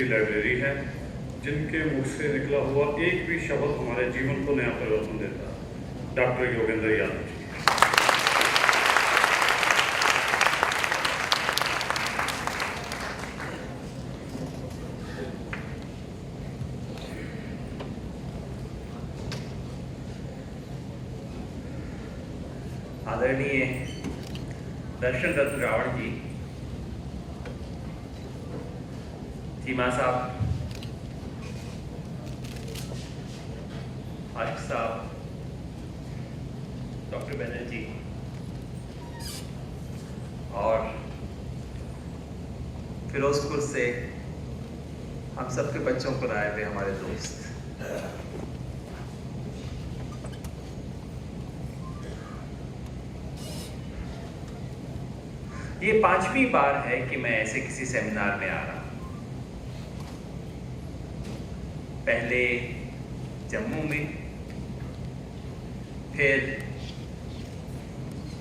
ऐसी लाइब्रेरी है जिनके मुख से निकला हुआ एक भी शब्द हमारे जीवन को नया परिवर्तन देता है। डॉक्टर योगेंद्र यादव जी। आदरणीय दर्शन रत्न रावण जी, चीमा साहब, आशिक साहब, डॉक्टर बनर्जी और फिरोजपुर से हम सबके बच्चों को लाए हुए हमारे दोस्त, ये 5वीं बार है कि मैं ऐसे किसी सेमिनार में आ रहा हूं। पहले जम्मू में, फिर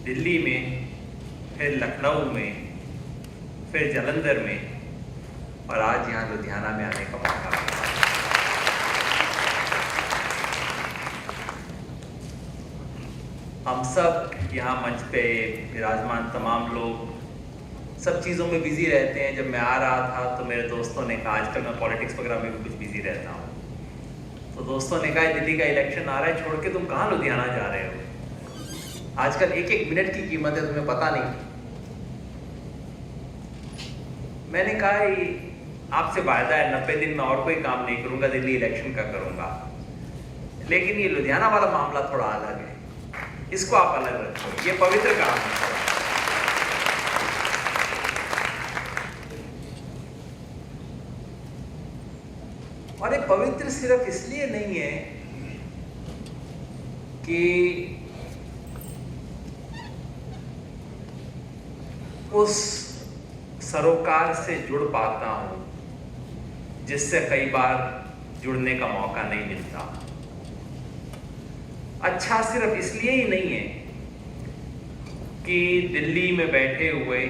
दिल्ली में, फिर लखनऊ में, फिर जालंधर में और आज यहाँ लुधियाना में आने का मौका मिला। हम सब यहाँ मंच पे विराजमान तमाम लोग सब चीज़ों में बिजी रहते हैं। जब मैं आ रहा था तो मेरे दोस्तों ने कहा, आजकल मैं पॉलिटिक्स वगैरह में भी कुछ बिजी रहता हूँ, तो दोस्तों ने कहा दिल्ली का इलेक्शन आ रहा है, छोड़ के तुम कहाँ लुधियाना जा रहे हो? आजकल एक एक मिनट की कीमत है, तुम्हें पता नहीं। मैंने कहा आपसे वायदा है 90 दिन में और कोई काम नहीं करूंगा, दिल्ली इलेक्शन का करूंगा, लेकिन ये लुधियाना वाला मामला थोड़ा अलग है, इसको आप अलग रखो, ये पवित्र काम है। और ये पवित्र सिर्फ इसलिए नहीं है कि उस सरोकार से जुड़ पाता हूं जिससे कई बार जुड़ने का मौका नहीं मिलता। अच्छा सिर्फ इसलिए ही नहीं है कि दिल्ली में बैठे हुए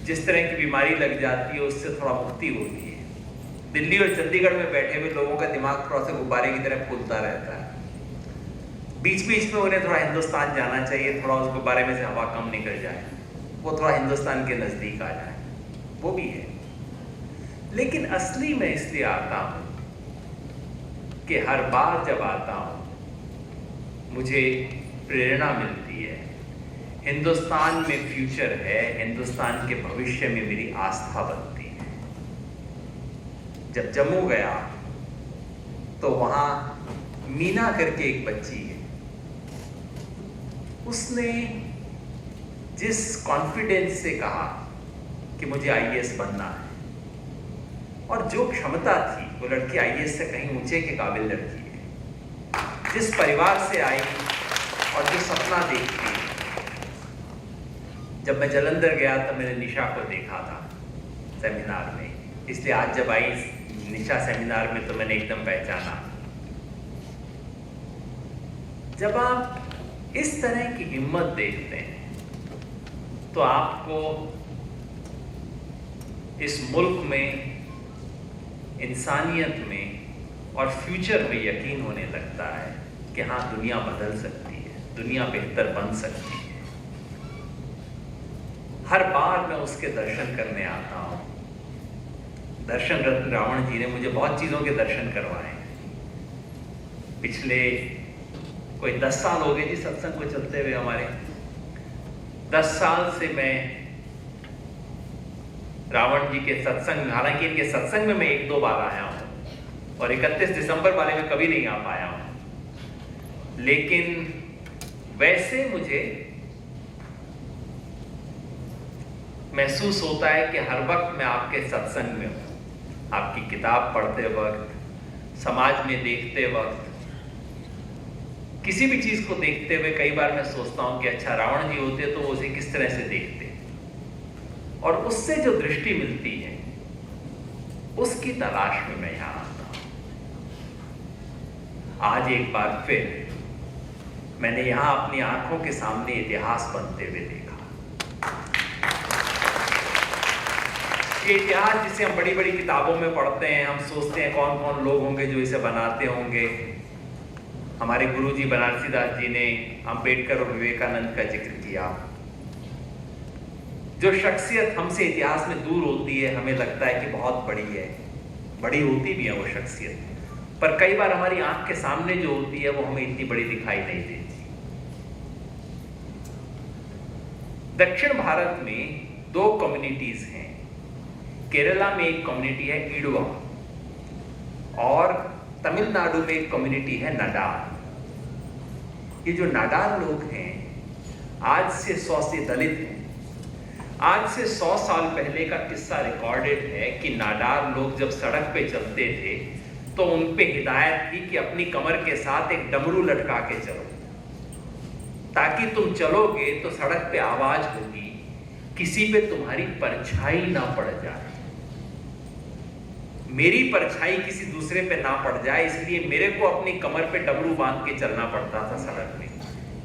जिस तरह की बीमारी लग जाती है उससे थोड़ा मुक्ति होती है। दिल्ली और चंडीगढ़ में बैठे हुए लोगों का दिमाग थोड़ा सा गुब्बारे की तरह फूलता रहता है। बीच बीच में उन्हें थोड़ा हिंदुस्तान जाना चाहिए, थोड़ा उस गुब्बारे में से हवा कम निकल जाए, वो थोड़ा हिंदुस्तान के नज़दीक आ जाए, वो भी है। लेकिन असली मैं इसलिए आता हूँ कि हर बार जब आता हूँ मुझे प्रेरणा मिलती है, हिंदुस्तान में फ्यूचर है, हिंदुस्तान के भविष्य में मेरी आस्था बनती है। जब जम्मू गया तो वहाँ मीना करके एक बच्ची है, उसने जिस कॉन्फिडेंस से कहा कि मुझे आईएएस बनना है, और जो क्षमता थी, वो लड़की आईएएस से कहीं ऊंचे के काबिल लड़की है, जिस परिवार से आई और जो सपना देखती है। जब मैं जालंधर गया तब मैंने निशा को देखा था सेमिनार में, इसलिए आज जब आई निशा सेमिनार में तो मैंने एकदम पहचाना। जब आप इस तरह की हिम्मत देखते हैं तो आपको इस मुल्क में, इंसानियत में और फ्यूचर में यकीन होने लगता है कि हाँ, दुनिया बदल सकती है, दुनिया बेहतर बन सकती है। हर बार मैं उसके दर्शन करने आता हूँ। दर्शन रत्न रावण जी ने मुझे बहुत चीज़ों के दर्शन करवाए। पिछले कोई 10 साल हो गए जी सत्संग को चलते हुए हमारे। 10 साल से मैं रावण जी के सत्संग, हालांकि इनके सत्संग में मैं 1-2 बार आया हूँ और 31 दिसंबर वाले में कभी नहीं आ पाया हूँ, लेकिन वैसे मुझे महसूस होता है कि हर वक्त मैं आपके सत्संग में हूँ। आपकी किताब पढ़ते वक्त, समाज में देखते वक्त, किसी भी चीज़ को देखते हुए कई बार मैं सोचता हूँ कि अच्छा, रावण जी होते तो वो उसे किस तरह से देखते, और उससे जो दृष्टि मिलती है उसकी तलाश में मैं यहाँ आता हूँ। आज एक बार फिर मैंने यहाँ अपनी आंखों के सामने इतिहास बनते हुए देखा। ये इतिहास जिसे हम बड़ी बड़ी किताबों में पढ़ते हैं, हम सोचते हैं कौन कौन लोग होंगे जो इसे बनाते होंगे। हमारे गुरुजी बनारसी दास जी ने अंबेडकर और विवेकानंद का जिक्र किया। जो शख्सियत हमसे इतिहास में दूर होती है, हमें लगता है कि बहुत बड़ी है, बड़ी होती भी है वो शख्सियत, पर कई बार हमारी आंख के सामने जो होती है वो हमें इतनी बड़ी दिखाई नहीं देती। दक्षिण भारत में दो कम्युनिटीज हैं। केरला में एक कम्युनिटी है इडवा और तमिलनाडु में एक कम्युनिटी है नाडार। ये जो नाडार लोग हैं आज से 100 से दलित हैं। आज से 100 साल पहले का किस्सा रिकॉर्डेड है कि नाडार लोग जब सड़क पे चलते थे तो उन पे हिदायत थी कि अपनी कमर के साथ एक डमरू लटका के चलो, ताकि तुम चलोगे तो सड़क पे आवाज होगी, किसी पे तुम्हारी परछाई ना पड़ जाए। मेरी परछाई किसी दूसरे पे ना पड़ जाए, इसलिए मेरे को अपनी कमर पे डमरू बांध के चलना पड़ता था सड़क में।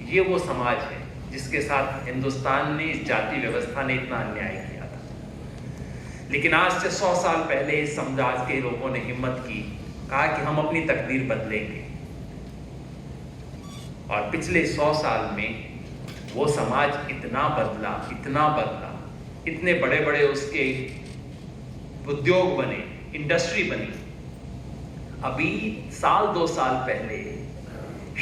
ये वो समाज है जिसके साथ हिंदुस्तान ने, इस जाति व्यवस्था ने इतना अन्याय किया था। लेकिन आज से 100 साल पहले इस समाज के लोगों ने हिम्मत की, कहा कि हम अपनी तकदीर बदलेंगे। और पिछले 100 साल में वो समाज इतना बदला, इतना बदला, इतने बड़े बड़े उसके उद्योग बने, इंडस्ट्री बनी। अभी साल 2 साल पहले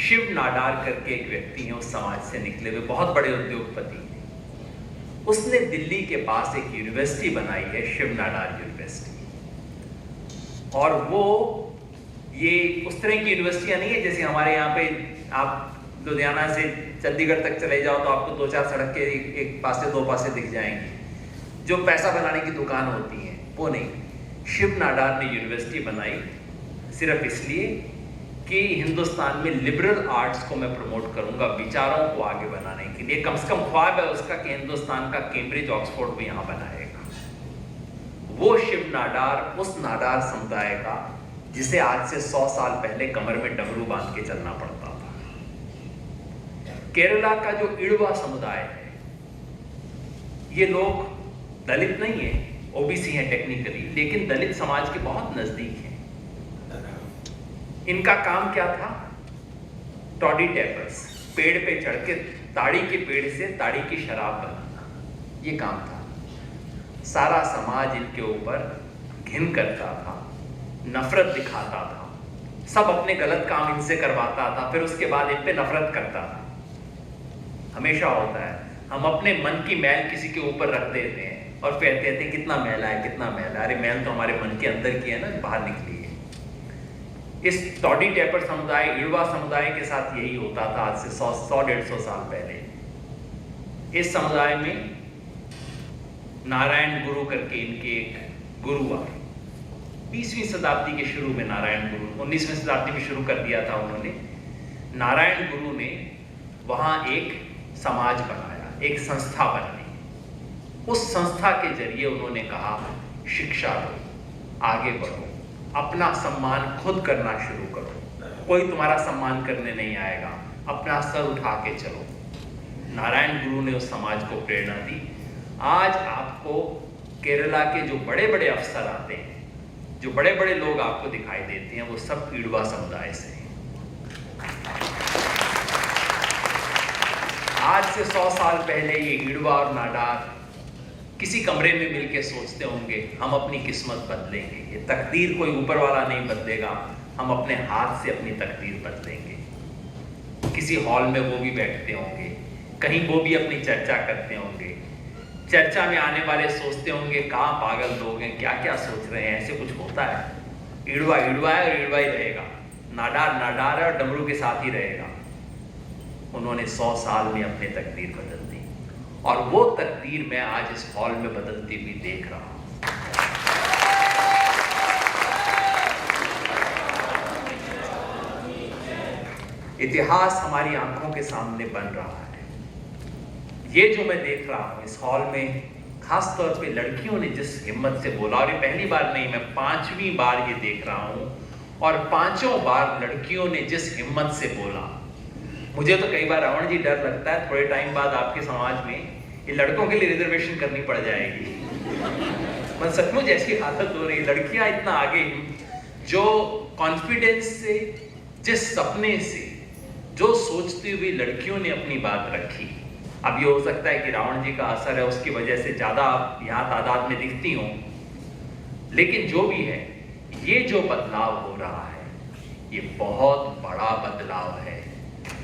शिव नाडार करके एक व्यक्ति हैं, उस समाज से निकले हुए बहुत बड़े उद्योगपति हैं। उसने दिल्ली के पास एक यूनिवर्सिटी बनाई है, शिव नाडार यूनिवर्सिटी। और वो ये उस तरह की यूनिवर्सिटियां नहीं है जैसे हमारे यहाँ पे आप लुधियाना से चंडीगढ़ तक चले जाओ तो आपको 2-4 सड़क के एक पासे 2 पासे दिख जाएंगी, जो पैसा बनाने की दुकान होती हैं, वो नहीं। शिव नाडार ने यूनिवर्सिटी बनाई सिर्फ इसलिए कि हिंदुस्तान में लिबरल आर्ट्स को मैं प्रमोट करूंगा, विचारों को आगे बनाने के लिए। कम से कम ख्वाब है उसका कि हिंदुस्तान का कैम्ब्रिज, ऑक्सफोर्ड भी यहाँ बनाएगा। वो शिव नाडार उस नाडार समुदाय का जिसे आज से 100 साल पहले कमर में डमरू बांध के चलना पड़ता था। केरला का जो इडवा समुदाय है, ये लोग दलित नहीं है, ओबीसी हैं टेक्निकली, लेकिन दलित समाज के बहुत नजदीक हैं। इनका काम क्या था? टॉडी टेपर्स, पेड़ पे चढ़ के ताड़ी के पेड़ से ताड़ी की शराब बनाना, ये काम था। सारा समाज इनके ऊपर घिन करता था, नफरत दिखाता था, सब अपने गलत काम इनसे करवाता था, फिर उसके बाद इन पे नफरत करता था। हमेशा होता है, हम अपने मन की मैल किसी के ऊपर रख देते हैं और फिर कहते हैं कितना मैला है, कितना मैला है। अरे मैल तो हमारे मन के अंदर की है ना, बाहर निकली है। इस टॉडी टेपर समुदाय, इडवा समुदाय के साथ यही होता था आज से 100-150 साल पहले। इस समुदाय में नारायण गुरु करके इनके एक गुरु आए 20वीं शताब्दी के शुरू में। नारायण गुरु 19वीं शताब्दी में शुरू कर दिया था उन्होंने। नारायण गुरु ने वहां एक समाज बनाया, एक संस्था बनाई। उस संस्था के जरिए उन्होंने कहा शिक्षा दो, आगे बढ़ो, अपना सम्मान खुद करना शुरू करो, कोई तुम्हारा सम्मान करने नहीं आएगा, अपना सर उठा के चलो। नारायण गुरु ने उस समाज को प्रेरणा दी। आज आपको केरला के जो बड़े बड़े अफसर आते हैं, जो बड़े बड़े लोग आपको दिखाई देते हैं, वो सब इडवा समुदाय से हैं। आज से 100 साल पहले ये इडवा और नाडार किसी कमरे में मिलके सोचते होंगे हम अपनी किस्मत बदलेंगे। ये तकदीर कोई ऊपर वाला नहीं बदलेगा, हम अपने हाथ से अपनी तकदीर बदलेंगे। किसी हॉल में वो भी बैठते होंगे, कहीं वो भी अपनी चर्चा करते होंगे। चर्चा में आने वाले सोचते होंगे कहाँ पागल लोग हैं, क्या क्या सोच रहे हैं, ऐसे कुछ होता है। इडवा इडवा है और इडवा ही रहेगा, नाडार नाडार है और डमरू के साथ ही रहेगा। उन्होंने 100 साल में अपनी तकदीर बदल दी और वो तकदीर मैं आज इस हॉल में बदलती हुई देख रहा हूं। इतिहास हमारी आंखों के सामने बन रहा है। ये जो मैं देख रहा हूं इस हॉल में, खास तौर पे लड़कियों ने जिस हिम्मत से बोला, और ये पहली बार नहीं, मैं 5वीं बार ये देख रहा हूं, और 5ओं बार लड़कियों ने जिस हिम्मत से बोला। मुझे तो कई बार रावण जी डर लगता है थोड़े टाइम बाद आपके समाज में ये लड़कों के लिए रिजर्वेशन करनी पड़ जाएगी। मन सचमुच ऐसी हालत हो रही, लड़कियां इतना आगे जो कॉन्फिडेंस से, जिस सपने से, जो सोचती हुई लड़कियों ने अपनी बात रखी। अब ये हो सकता है कि रावण जी का असर है, उसकी वजह से ज्यादा आप यहाँ तादाद में दिखती हो, लेकिन जो भी है, ये जो बदलाव हो रहा है ये बहुत बड़ा बदलाव है।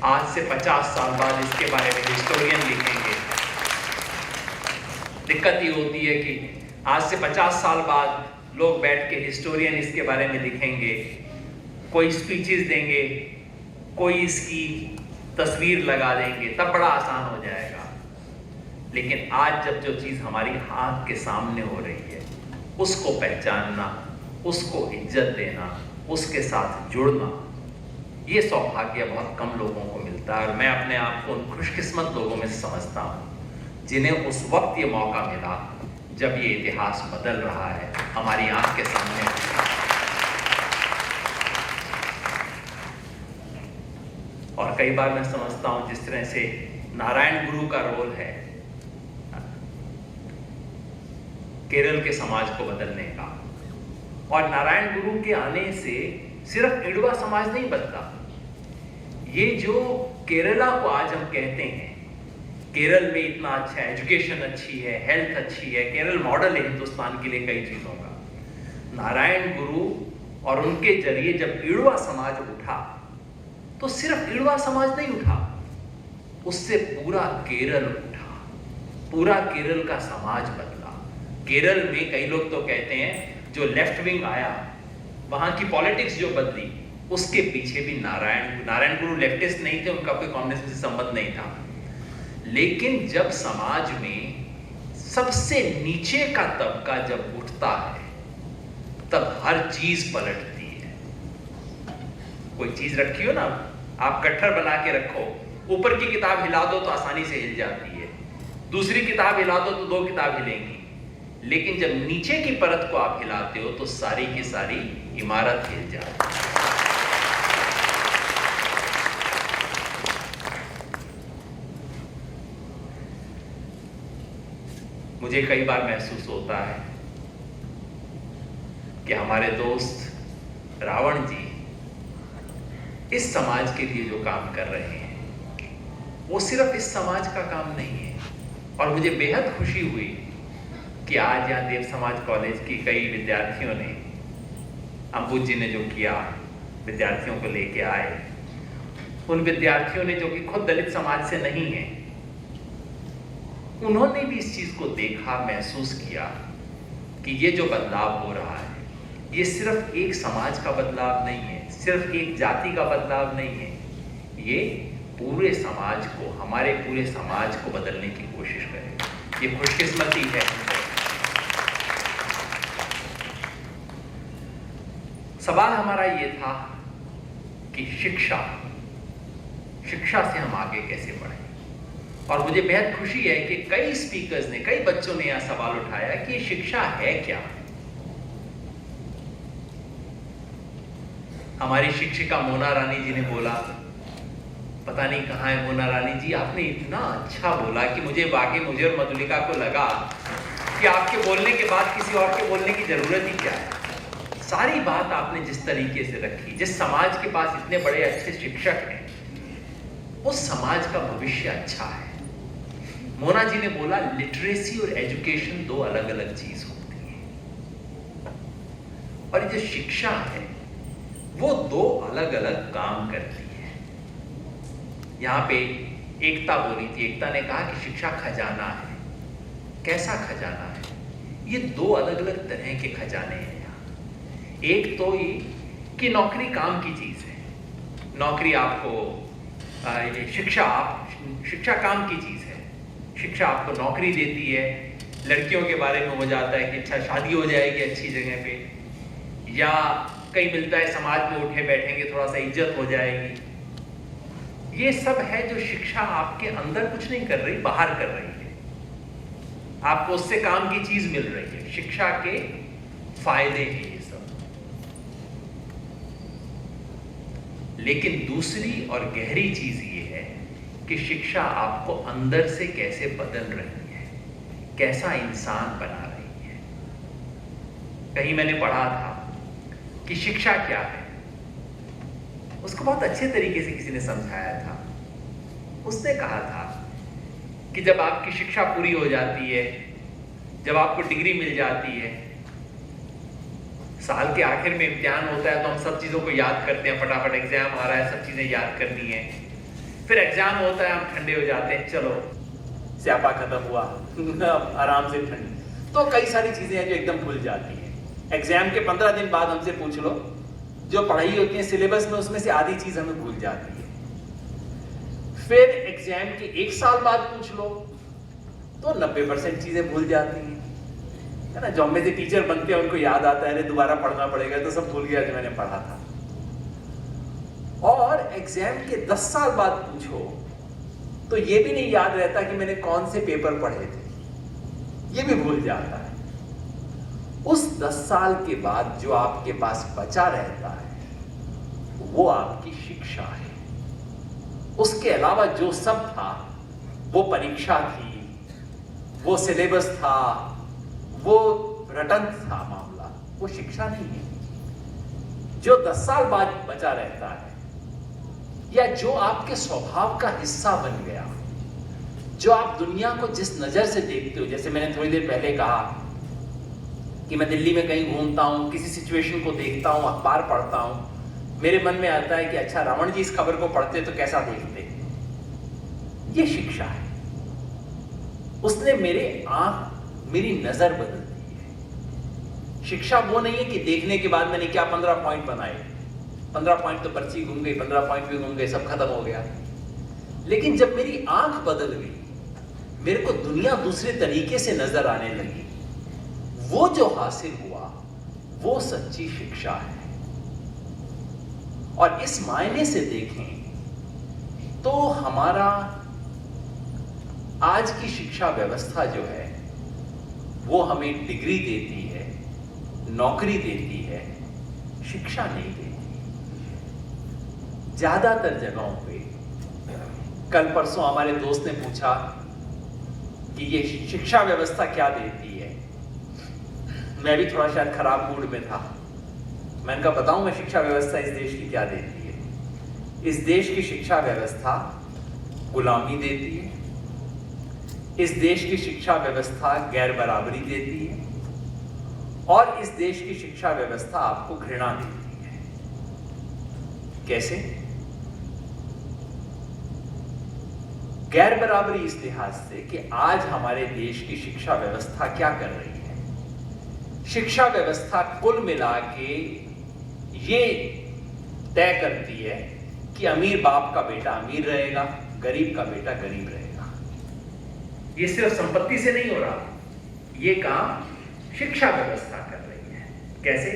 आज से 50 साल बाद इसके बारे में हिस्टोरियन लिखेंगे। दिक्कत ये होती है कि आज से 50 साल बाद लोग बैठ के हिस्टोरियन इसके बारे में लिखेंगे, कोई स्पीचेस देंगे, कोई इसकी तस्वीर लगा देंगे, तब बड़ा आसान हो जाएगा। लेकिन आज जब जो चीज हमारी आंख के सामने हो रही है, उसको पहचानना, उसको इज्जत देना, उसके साथ जुड़ना, ये सौभाग्य बहुत कम लोगों को मिलता है। और मैं अपने आप को उन खुशकिस्मत लोगों में समझता हूँ जिन्हें उस वक्त ये मौका मिला जब ये इतिहास बदल रहा है, हमारी आंख के सामने। और कई बार मैं समझता हूं जिस तरह से नारायण गुरु का रोल है केरल के समाज को बदलने का, और नारायण गुरु के आने से सिर्फ इड़वा समाज नहीं बदला। ये जो केरला को आज हम कहते हैं, केरल में इतना अच्छा है, एजुकेशन अच्छी है, हेल्थ अच्छी है, केरल मॉडल है हिंदुस्तान के लिए कई चीजों का। नारायण गुरु और उनके जरिए जब इड़वा समाज उठा तो सिर्फ इड़वा समाज नहीं उठा, उससे पूरा केरल उठा, पूरा केरल का समाज बदला। केरल में कई लोग तो कहते हैं जो लेफ्ट विंग आया, वहां की पॉलिटिक्स जो बदली, उसके पीछे भी नारायण गुरु लेफ्टिस्ट नहीं थे, उनका कोई कम्युनिज्म से संबंध नहीं था। लेकिन जब समाज में सबसे नीचे का तबका जब उठता है, तब हर चीज पलटती है। कोई चीज रखी हो ना, आप गट्ठर बना के रखो, ऊपर की किताब हिला दो तो आसानी से हिल जाती है, दूसरी किताब हिला दो तो 2 किताब हिलेंगी, लेकिन जब नीचे की परत को आप हिलाते हो तो सारी की सारी इमारत हिल जाती है। मुझे कई बार महसूस होता है कि हमारे दोस्त रावण जी इस समाज के लिए जो काम कर रहे हैं, वो सिर्फ इस समाज का काम नहीं है। और मुझे बेहद खुशी हुई कि आज यहाँ देव समाज कॉलेज की कई विद्यार्थियों ने, अंबुज जी ने जो किया, विद्यार्थियों को लेके आए, उन विद्यार्थियों ने जो कि खुद दलित समाज से नहीं है, उन्होंने भी इस चीज को देखा, महसूस किया कि ये जो बदलाव हो रहा है, ये सिर्फ एक समाज का बदलाव नहीं है, सिर्फ एक जाति का बदलाव नहीं है, ये पूरे समाज को, हमारे पूरे समाज को बदलने की कोशिश करेगा। ये खुशकिस्मती है। सवाल हमारा ये था कि शिक्षा से हम आगे कैसे बढ़ें। और मुझे बेहद खुशी है कि कई स्पीकर्स ने, कई बच्चों ने यह सवाल उठाया कि शिक्षा है क्या। हमारी शिक्षिका मोना रानी जी ने बोला, पता नहीं कहाँ है मोना रानी जी, आपने इतना अच्छा बोला कि मुझे और मधुलिका को लगा कि आपके बोलने के बाद किसी और के बोलने की जरूरत ही क्या है। सारी बात आपने जिस तरीके से रखी, जिस समाज के पास इतने बड़े अच्छे शिक्षक हैं, उस समाज का भविष्य अच्छा है। मोना जी ने बोला लिटरेसी और एजुकेशन 2 अलग अलग चीज होती है, और जो शिक्षा है वो 2 अलग अलग काम करती है। यहाँ पे एकता बोली थी, एकता ने कहा कि शिक्षा खजाना है। कैसा खजाना है? ये 2 अलग अलग तरह के खजाने हैं यहाँ। एक तो ये कि नौकरी काम की चीज है, नौकरी आपको, शिक्षा काम की चीज है। शिक्षा आपको नौकरी देती है, लड़कियों के बारे में हो जाता है कि अच्छा शादी हो जाएगी अच्छी जगह पे, या कहीं मिलता है समाज में उठे बैठेंगे थोड़ा सा इज्जत हो जाएगी। ये सब है जो शिक्षा आपके अंदर कुछ नहीं कर रही, बाहर कर रही है। आपको उससे काम की चीज मिल रही है, शिक्षा के फायदे हैं ये सब। लेकिन दूसरी और गहरी चीज ये है कि शिक्षा आपको अंदर से कैसे बदल रही है, कैसा इंसान बना रही है। कहीं मैंने पढ़ा था कि शिक्षा क्या है। उसको बहुत अच्छे तरीके से किसी ने समझाया था। उसने कहा था कि जब आपकी शिक्षा पूरी हो जाती है, जब आपको डिग्री मिल जाती है, साल के आखिर में इम्तिहान होता है तो हम सब चीज़ों को याद करते हैं, फटाफट एग्जाम आ रहा है, सब चीज़ें याद करनी है। फिर एग्जाम होता है, हम ठंडे हो जाते हैं, चलो स्यापा खत्म हुआ, अब आराम से ठंड। तो कई सारी चीज़ें हैं जो एकदम भूल जाती हैं। एग्जाम के 15 दिन बाद हमसे पूछ लो, जो पढ़ाई होती है सिलेबस में, उसमें से आधी चीज़ हमें भूल जाती है। फिर एग्जाम के 1 साल बाद पूछ लो तो 90% चीज़ें भूल जाती हैं, है ना। जो में से टीचर बनते हैं उनको याद आता है, अरे दोबारा पढ़ना पड़ेगा, तो सब भूल गया जो मैंने पढ़ा था। और एग्जाम के 10 साल बाद पूछो तो ये भी नहीं याद रहता कि मैंने कौन से पेपर पढ़े थे, ये भी भूल जाता है। उस 10 साल के बाद जो आपके पास बचा रहता है वो आपकी शिक्षा है। उसके अलावा जो सब था, वो परीक्षा थी, वो सिलेबस था, वो रटन था मामला, वो शिक्षा नहीं है। जो 10 साल बाद बचा रहता है या जो आपके स्वभाव का हिस्सा बन गया, जो आप दुनिया को जिस नजर से देखते हो, जैसे मैंने थोड़ी देर पहले कहा कि मैं दिल्ली में कहीं घूमता हूं, किसी सिचुएशन को देखता हूं, अखबार पढ़ता हूं, मेरे मन में आता है कि अच्छा रावण जी इस खबर को पढ़ते तो कैसा देखते। ये शिक्षा है। उसने मेरी नजर बदल दी है। शिक्षा वो नहीं है कि देखने के बाद मैंने क्या 15 पॉइंट बनाए, 15 पॉइंट तो पर्ची घूम गई, 15 पॉइंट भी घूम गए, सब खत्म हो गया। लेकिन जब मेरी आंख बदल गई, मेरे को दुनिया दूसरे तरीके से नजर आने लगी, वो जो हासिल हुआ वो सच्ची शिक्षा है। और इस मायने से देखें तो हमारा आज की शिक्षा व्यवस्था जो है वो हमें डिग्री देती है, नौकरी देती है, शिक्षा नहीं देती। ज्यादातर जगहों पे, कल परसों हमारे दोस्त ने पूछा कि ये शिक्षा व्यवस्था क्या देती है। मैं भी थोड़ा शायद खराब मूड में था। मैंने कहा बताऊं मैं शिक्षा व्यवस्था इस देश की क्या देती है। इस देश की शिक्षा व्यवस्था गुलामी देती है। इस देश की शिक्षा व्यवस्था गैर बराबरी देती है। और इस देश की शिक्षा व्यवस्था आपको घृणा देती है। कैसे? गैर बराबरी इस लिहाज से कि आज हमारे देश की शिक्षा व्यवस्था क्या कर रही है। शिक्षा व्यवस्था कुल मिला के ये तय करती है कि अमीर बाप का बेटा अमीर रहेगा, गरीब का बेटा गरीब रहेगा। ये सिर्फ संपत्ति से नहीं हो रहा, ये काम शिक्षा व्यवस्था कर रही है। कैसे?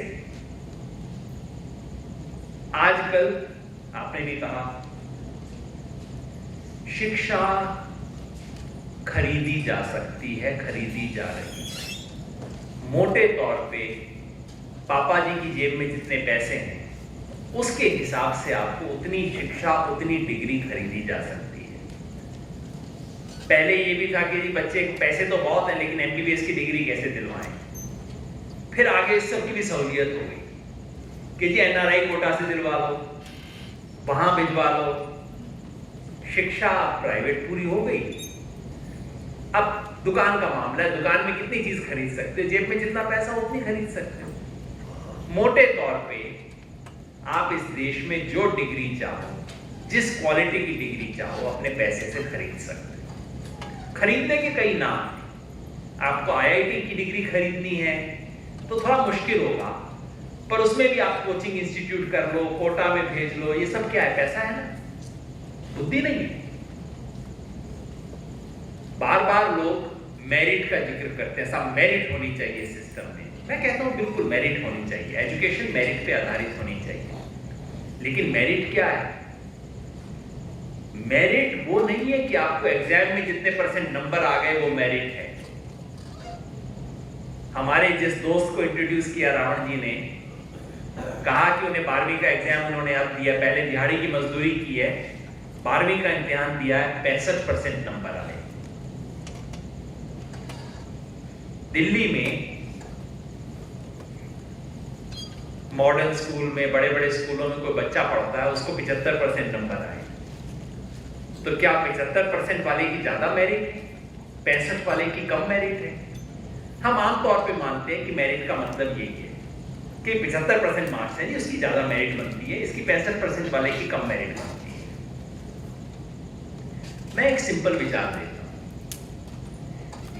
आजकल आपने भी कहा शिक्षा खरीदी जा सकती है, खरीदी जा रही है। मोटे तौर पे पापा जी की जेब में जितने पैसे हैं उसके हिसाब से आपको उतनी शिक्षा, उतनी डिग्री खरीदी जा सकती है। पहले ये भी था कि जी बच्चे पैसे तो बहुत हैं लेकिन एमबीबीएस की डिग्री कैसे दिलवाएं। फिर आगे इस सब की भी सहूलियत हो गई कि जी एनआरआई कोटा से दिलवा लो, वहां भिजवा लो। शिक्षा प्राइवेट पूरी हो गई। अब दुकान का मामला है, दुकान में कितनी चीज खरीद सकते हो, जेब में जितना पैसा हो उतनी खरीद सकते हो। मोटे तौर पे आप इस देश में जो डिग्री चाहो, जिस क्वालिटी की डिग्री चाहो, अपने पैसे से खरीद सकते हो। खरीदने के कई नाम हैं। आपको आईआईटी की डिग्री खरीदनी है तो थोड़ा मुश्किल होगा, पर उसमें भी आप कोचिंग इंस्टीट्यूट कर लो, कोटा में भेज लो। ये सब क्या है? पैसा है ना, बुद्धि नहीं है। बार बार लोग मेरिट का जिक्र करते हैं, सब मेरिट होनी चाहिए सिस्टम में। मैं कहता हूं बिल्कुल मेरिट होनी चाहिए, एजुकेशन मेरिट पे आधारित होनी चाहिए। लेकिन मेरिट क्या है? मेरिट वो नहीं है कि आपको एग्जाम में जितने % नंबर आ गए वो मेरिट है। हमारे जिस दोस्त को इंट्रोड्यूस किया रावण जी ने कहा कि उन्हें 12वीं का एग्जाम उन्होंने अब दिया, पहले दिहाड़ी की मजदूरी की है, 12वीं का इम्तिहान दिया है, 65% नंबर आए। दिल्ली में मॉडर्न स्कूल में, बड़े बड़े स्कूलों में कोई बच्चा पढ़ता है, उसको 75% नंबर आए, तो क्या 75% वाले की ज्यादा मेरिट है, 65 वाले की कम मेरिट है? हम आमतौर पे मानते हैं कि मेरिट का मतलब यही है कि 75% मार्क्स है जी, उसकी ज्यादा मेरिट बनती है, इसकी 65% वाले की कम मेरिट बनती है। मैं एक सिंपल विचार देता हूं,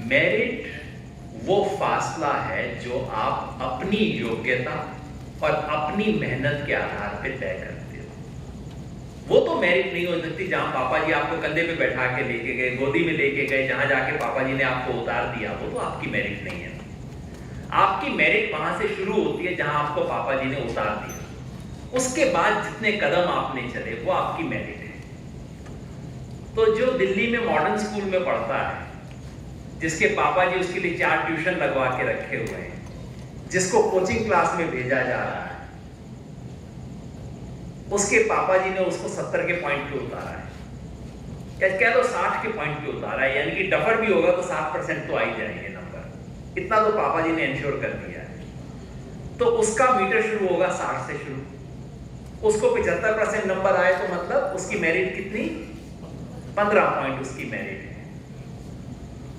मेरिट वो फासला है जो आप अपनी योग्यता और अपनी मेहनत के आधार पर तय करते हो। वो तो मेरिट नहीं हो सकती जहां पापा जी आपको कंधे पे बैठा के लेके गए, गोदी में लेके गए, जहां जाके पापा जी ने आपको उतार दिया, वो तो आपकी मेरिट नहीं है। आपकी मेरिट वहां से शुरू होती है जहां आपको पापा जी ने उतार दिया, उसके बाद जितने कदम आपने चले वो आपकी मेरिट है। तो जो दिल्ली में मॉडर्न स्कूल में पढ़ता है, जिसके पापा जी उसके लिए 4 ट्यूशन लगवा के रखे हुए हैं, जिसको कोचिंग क्लास में भेजा जा रहा है, उसके पापा जी ने उसको 70 के पॉइंट पे उतारा है, या कह लो 60 के पॉइंट पे उतारा है, यानी कि डफर भी होगा तो 60% तो आ ही जाएंगे नंबर, इतना तो पापा जी ने इंश्योर कर दिया है। तो उसका मीटर शुरू होगा 60 से शुरू, उसको 75% नंबर आए तो मतलब उसकी मेरिट कितनी? 15 पॉइंट उसकी मेरिट है।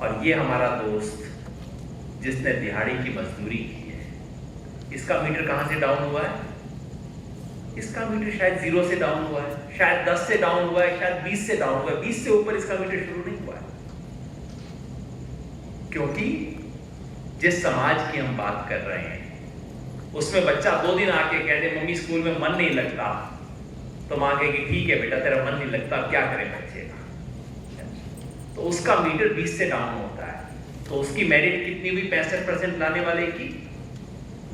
और ये हमारा दोस्त जिसने दिहाड़ी की मजदूरी की है, इसका मीटर कहां से डाउन हुआ है? इसका मीटर शायद 0 से डाउन हुआ है, शायद 10 से डाउन हुआ है, शायद 20 से डाउन हुआ है, 20 से ऊपर इसका मीटर शुरू नहीं हुआ है। क्योंकि जिस समाज की हम बात कर रहे हैं उसमें बच्चा 2 दिन आके कह दे मम्मी स्कूल में मन नहीं लगता, तो मां कहेगी ठीक है बेटा तेरा मन नहीं लगता, अब क्या करें बच्चे का? तो उसका मीटर 20 से डाउन होता है, तो उसकी मेरिट कितनी हुई? 65% लाने वाले की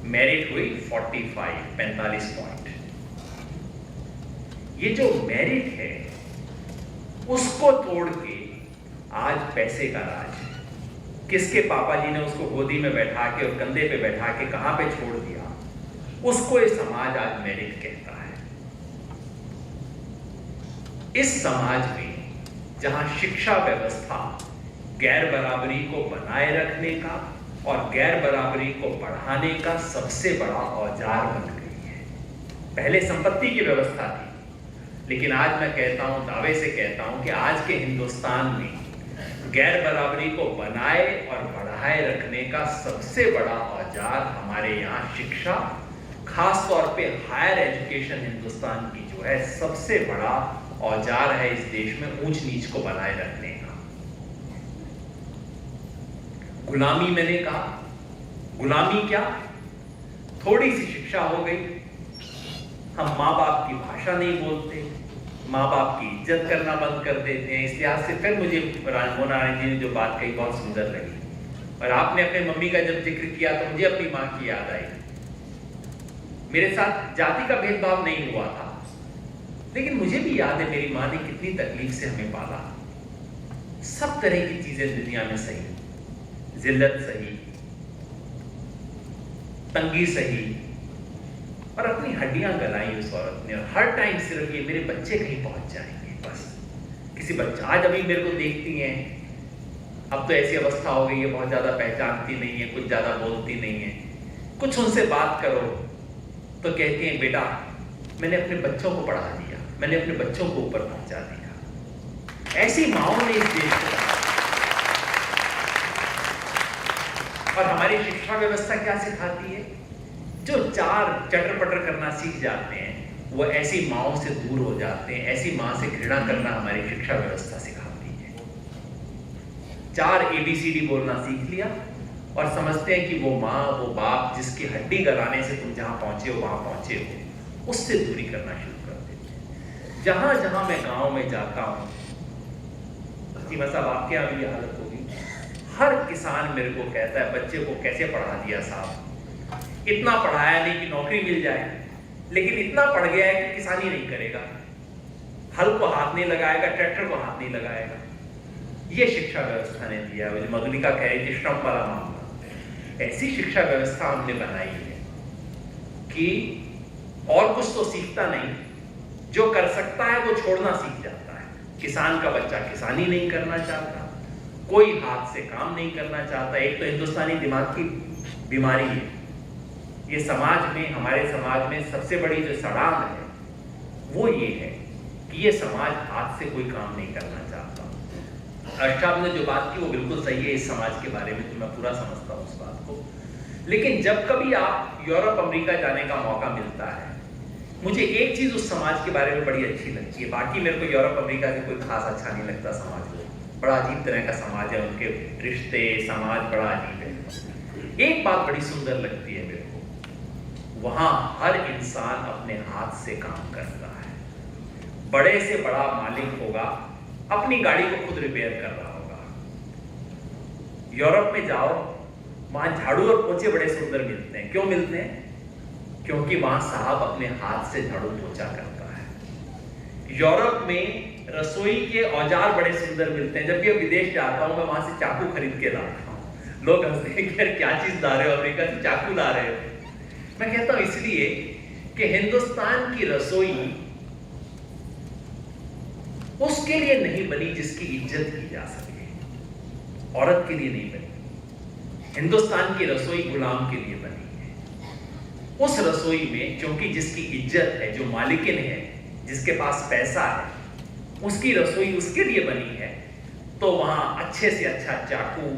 मेरिट हुई 45 पॉइंट। ये जो मेरिट है उसको तोड़ के आज पैसे का राज है। किसके पापा जी ने उसको गोदी में बैठा के और कंधे पे बैठा के कहां पे छोड़ दिया, उसको ये समाज आज मेरिट कहता है। इस समाज में जहां शिक्षा व्यवस्था गैर बराबरी को बनाए रखने का और गैर बराबरी को बढ़ाने का सबसे बड़ा औजार बन गई है। पहले संपत्ति की व्यवस्था थी, लेकिन आज मैं कहता हूं, दावे से कहता हूं कि आज के हिंदुस्तान में गैर बराबरी को बनाए और बढ़ाए रखने का सबसे बड़ा औजार हमारे यहाँ शिक्षा, खास तौर पे हायर एजुकेशन हिंदुस्तान की जो है सबसे बड़ा औजार है इस देश में ऊंच नीच को बनाए रखने का। गुलामी मैंने कहा, गुलामी क्या? थोड़ी सी शिक्षा हो गई, हम माँ बाप की भाषा नहीं बोलते, माँ बाप की इज्जत करना बंद कर देते हैं। इस लिहाज से फिर मुझे मोनारायण जी ने जो बात कही बहुत सुंदर लगी, और आपने अपने मम्मी का जब जिक्र किया तो मुझे अपनी माँ की याद आई। मेरे साथ जाति का भेदभाव नहीं हुआ था, लेकिन मुझे भी याद है मेरी माँ ने कितनी तकलीफ से हमें पाला। सब तरह की चीजें दुनिया में सही, जिल्लत सही, तंगी सही, और अपनी हड्डियां गलाई उस औरत ने, और हर टाइम सिर्फ ये मेरे बच्चे कहीं पहुंच जाएंगे बस। किसी बच्चा आज अभी मेरे को देखती हैं, अब तो ऐसी अवस्था हो गई है बहुत ज्यादा पहचानती नहीं है, कुछ ज्यादा बोलती नहीं है, कुछ उनसे बात करो तो कहती हैं बेटा मैंने अपने बच्चों को पढ़ा दिया, मैंने अपने बच्चों को ऊपर पहुंचा दिया। ऐसी माओं ने इस देश को, और हमारी शिक्षा व्यवस्था क्या सिखाती है? जो 4 चटर पटर करना सीख जाते हैं वो ऐसी माओं से दूर हो जाते हैं। ऐसी मां से घृणा करना हमारी शिक्षा व्यवस्था सिखाती है। 4 ABCD बोलना सीख लिया और समझते हैं कि वो माँ वो बाप जिसकी हड्डी गलाने से तुम जहां पहुंचे हो वहां पहुंचे हो, उससे दूरी करना शुरू कर देते हैं। जहां जहां मैं गांव में जाता हूं, चीमा साहब आपके यहाँ भी हालत होगी, हर किसान मेरे को कहता है बच्चे को कैसे पढ़ा दिया साहब, इतना पढ़ाया नहीं कि नौकरी मिल जाए, लेकिन इतना पढ़ गया है कि किसानी नहीं करेगा, हल को हाथ नहीं लगाएगा, ट्रैक्टर को हाथ नहीं लगाएगा। ये शिक्षा व्यवस्था ने दिया है। मधुलिका कह रही थी श्रम वाला मामला, ऐसी शिक्षा व्यवस्था हमने बनाई है कि और कुछ तो सीखता नहीं, जो कर सकता है वो छोड़ना सीख जाता है। किसान का बच्चा किसानी नहीं करना चाहता, कोई हाथ से काम नहीं करना चाहता। एक तो हिंदुस्तानी दिमाग की बीमारी है ये समाज में, हमारे समाज में सबसे बड़ी जो सड़ांध है वो ये है कि ये समाज हाथ से कोई काम नहीं करना चाहता। अर्षद ने जो बात की वो बिल्कुल सही है इस समाज के बारे में, तो मैं पूरा समझता हूँ उस बात को। लेकिन जब कभी आप यूरोप अमेरिका जाने का मौका मिलता है, मुझे एक चीज उस समाज के बारे में बड़ी अच्छी लगती है। बाकी मेरे को यूरोप अमेरिका से कोई खास अच्छा नहीं लगता समाज को, बड़ा अजीब तरह का समाज है, उनके रिश्ते समाज बड़ा अजीब है। एक बात बड़ी सुंदर लगती है मेरे को, वहां हर इंसान अपने हाथ से काम करता है। बड़े से बड़ा मालिक होगा, अपनी गाड़ी को खुद रिपेयर कर रहा होगा। यूरोप में जाओ, वहां झाड़ू और पोछे बड़े सुंदर मिलते हैं। क्यों मिलते हैं? क्योंकि वहां साहब अपने हाथ से झाड़ू पोछा करता है। यूरोप में रसोई के औजार बड़े सुंदर मिलते हैं। जब भी विदेश जाता हूं मैं वहां से चाकू खरीद के लाता हूं। लोग हंसते हैं कि यार क्या चीज ला रहे हो, अमेरिका से चाकू ला रहे हो। मैं कहता हूं इसलिए कि हिंदुस्तान की रसोई उसके लिए नहीं बनी जिसकी इज्जत की जा सके, औरत के लिए नहीं बनी। हिंदुस्तान की रसोई गुलाम के लिए बनी है। उस रसोई में क्योंकि जिसकी इज्जत है, जो मालिकिन है, जिसके पास पैसा है, उसकी रसोई उसके लिए बनी है, तो वहां अच्छे से अच्छा चाकू,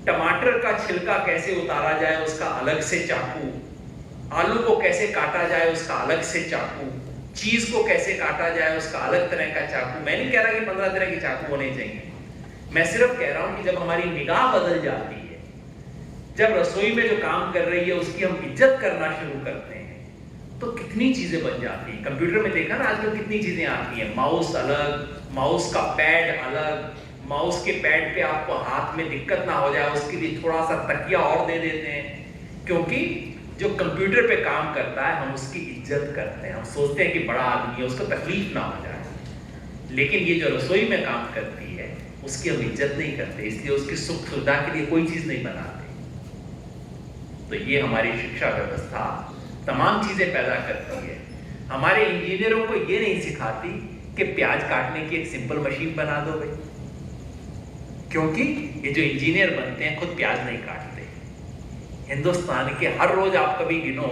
टमाटर का छिलका कैसे उतारा जाए उसका अलग से चाकू, आलू को कैसे काटा जाए उसका अलग से चाकू, चीज को कैसे काटा जाए उसका अलग तरह का चाकू। मैं नहीं कह रहा कि 15 तरह के चाकू होने चाहिए, मैं सिर्फ कह रहा हूं कि जब हमारी निगाह बदल जाती है, जब रसोई में जो काम कर रही है उसकी हम इज्जत करना शुरू करते हैं, तो कितनी चीजें बन जाती हैं। कंप्यूटर में देखा ना आजकल कितनी चीजें आती हैं, माउस अलग, माउस का पैड अलग, माउस के पैड पे आपको हाथ में दिक्कत ना हो जाए उसके लिए थोड़ा सा तकिया और दे देते हैं। क्योंकि जो कंप्यूटर पे काम करता है हम उसकी इज्जत करते हैं, हम सोचते हैं कि बड़ा आदमी है, उसको तकलीफ ना हो जाए। लेकिन ये जो रसोई में काम करती है उसकी हम इज्जत नहीं करते, इसलिए उसकी सुख सुविधा के लिए कोई चीज नहीं बनाते। तो ये हमारी शिक्षा व्यवस्था तमाम चीजें पैदा करती है। हमारे इंजीनियरों को ये नहीं सिखाती कि प्याज काटने की एक सिंपल मशीन बना दो भाई, क्योंकि ये जो इंजीनियर बनते हैं खुद प्याज नहीं काटते। हिंदुस्तान के हर रोज आप कभी गिनो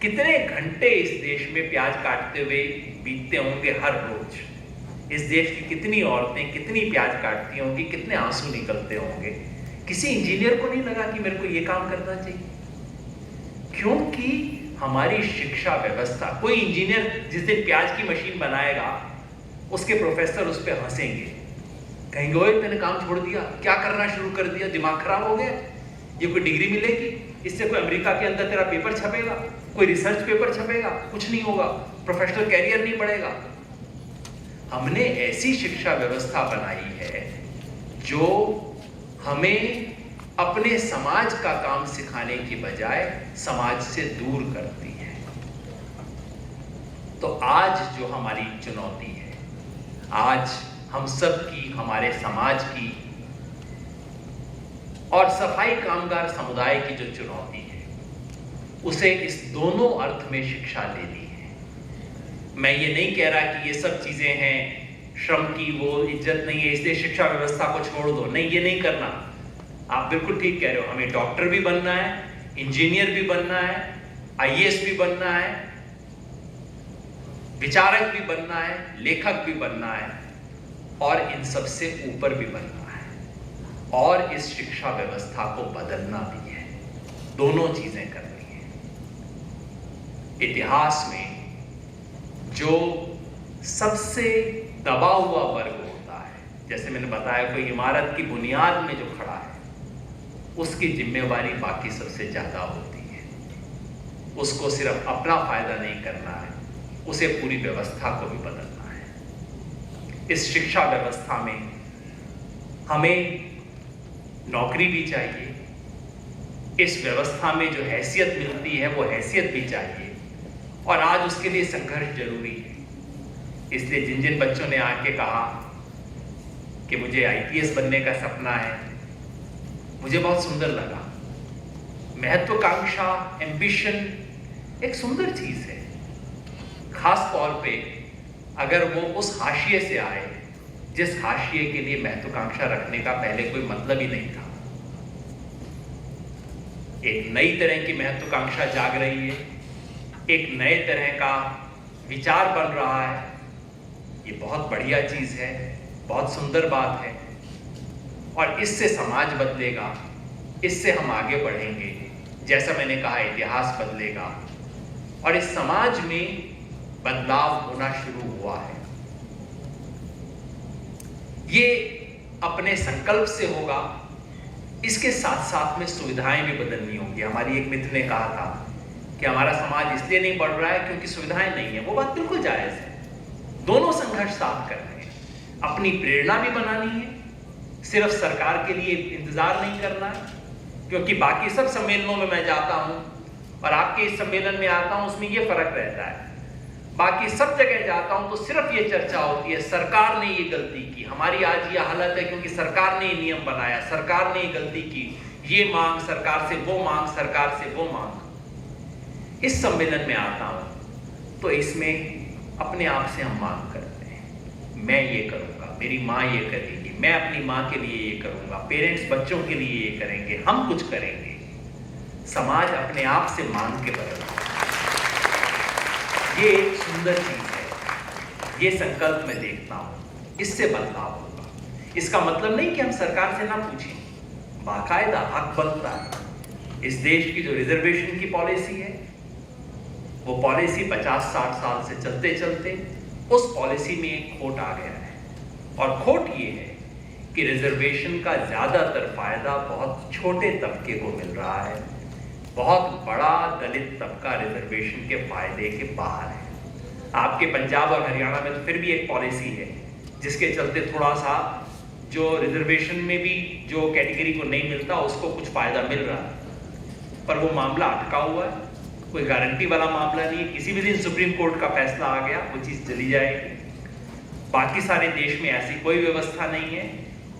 कितने घंटे इस देश में प्याज काटते हुए बीतते होंगे हर रोज। इस देश की कितनी औरतें कितनी प्याज काटती होंगी, कितने आंसू निकलते होंगे। किसी इंजीनियर को नहीं लगा कि मेरे को ये काम करना चाहिए, क्योंकि हमारी शिक्षा व्यवस्था, कोई इंजीनियर जिस दिन प्याज की मशीन बनाएगा उसके प्रोफेसर उस पर हंसेंगे, कहेंगे ओए तूने काम छोड़ दिया, क्या करना शुरू कर दिया, दिमाग खराब हो गया, ये कोई डिग्री मिलेगी, इससे कोई अमेरिका के अंदर तेरा पेपर छपेगा, कोई रिसर्च पेपर छपेगा, कुछ नहीं होगा, प्रोफेशनल कैरियर नहीं बढ़ेगा। हमने ऐसी शिक्षा व्यवस्था बनाई है जो हमें अपने समाज का काम सिखाने की बजाय समाज से दूर करती है। तो आज जो हमारी चुनौती है, आज हम सब की, हमारे समाज की और सफाई कामगार समुदाय की जो चुनौती है, उसे इस दोनों अर्थ में शिक्षा लेनी है। मैं ये नहीं कह रहा कि ये सब चीजें हैं, श्रम की वो इज्जत नहीं है इसलिए शिक्षा व्यवस्था को छोड़ दो, नहीं, ये नहीं करना। आप बिल्कुल ठीक कह रहे हो, हमें डॉक्टर भी बनना है, इंजीनियर भी बनना है, आईएएस भी बनना है, विचारक भी बनना है, लेखक भी बनना है, और इन सबसे ऊपर भी बनना है, और इस शिक्षा व्यवस्था को बदलना भी है। दोनों चीजें करनी है। इतिहास में जो सबसे दबा हुआ वर्ग होता है, जैसे मैंने बताया कोई इमारत की बुनियाद में जो खड़ा है, उसकी जिम्मेवारी बाकी सबसे ज्यादा होती है। उसको सिर्फ अपना फायदा नहीं करना है, उसे पूरी व्यवस्था को भी बदलना है। इस शिक्षा व्यवस्था में हमें नौकरी भी चाहिए, इस व्यवस्था में जो हैसियत मिलती है वो हैसियत भी चाहिए, और आज उसके लिए संघर्ष जरूरी है। इसलिए जिन जिन बच्चों ने आके कहा कि मुझे आईपीएस बनने का सपना है, मुझे बहुत सुंदर लगा। महत्वाकांक्षा, एम्बिशन एक सुंदर चीज है, खास तौर पे अगर वो उस हाशिए से आए जिस हाशिए के लिए महत्वाकांक्षा रखने का पहले कोई मतलब ही नहीं था। एक नई तरह की महत्वाकांक्षा जाग रही है, एक नए तरह का विचार बन रहा है। ये बहुत बढ़िया चीज है, बहुत सुंदर बात है, और इससे समाज बदलेगा, इससे हम आगे बढ़ेंगे। जैसा मैंने कहा, इतिहास बदलेगा और इस समाज में बदलाव होना शुरू हुआ है। ये अपने संकल्प से होगा, इसके साथ साथ में सुविधाएं भी बदलनी होंगी। हमारी एक मित्र ने कहा था कि हमारा समाज इसलिए नहीं बढ़ रहा है क्योंकि सुविधाएं नहीं है। वो बात बिल्कुल जायज है। दोनों संघर्ष साथ कर रहे हैं। अपनी प्रेरणा भी बनानी है, सिर्फ सरकार के लिए इंतजार नहीं करना है, क्योंकि बाकी सब सम्मेलनों में मैं जाता हूं और आपके इस सम्मेलन में आता हूं, उसमें यह फर्क रहता है। बाकी सब जगह जाता हूं तो सिर्फ ये चर्चा होती है, सरकार ने ये गलती की, हमारी आज ये हालत है क्योंकि सरकार ने ये नियम बनाया, सरकार ने ये गलती की, ये मांग सरकार से, वो मांग सरकार से, वो मांग। इस सम्मेलन में आता हूं तो इसमें अपने आप से हम मांग करते हैं, मैं ये करूंगा, मेरी माँ ये करेगी, मैं अपनी माँ के लिए ये करूंगा, पेरेंट्स बच्चों के लिए ये करेंगे, हम कुछ करेंगे। समाज अपने आप से मांग के बदलता है। ये एक सुंदर चीज है, ये संकल्प मैं देखता हूं, इससे बदलाव होगा। इसका मतलब नहीं कि हम सरकार से ना पूछें, बाकायदा हक बनता है। इस देश की जो रिजर्वेशन की पॉलिसी है, वो पॉलिसी 50-60 साल से चलते चलते उस पॉलिसी में एक खोट आ गया है, और खोट ये है कि रिजर्वेशन का ज्यादातर फायदा बहुत छोटे तबके को मिल रहा है। बहुत बड़ा दलित तबका रिजर्वेशन के फायदे के बाहर है। आपके पंजाब और हरियाणा में तो फिर भी एक पॉलिसी है जिसके चलते थोड़ा सा जो रिजर्वेशन में भी जो कैटेगरी को नहीं मिलता उसको कुछ फायदा मिल रहा है, पर वो मामला अटका हुआ है, कोई गारंटी वाला मामला नहीं है। किसी भी दिन सुप्रीम कोर्ट का फैसला आ गया, वो चीज चली जाएगी। बाकी सारे देश में ऐसी कोई व्यवस्था नहीं है,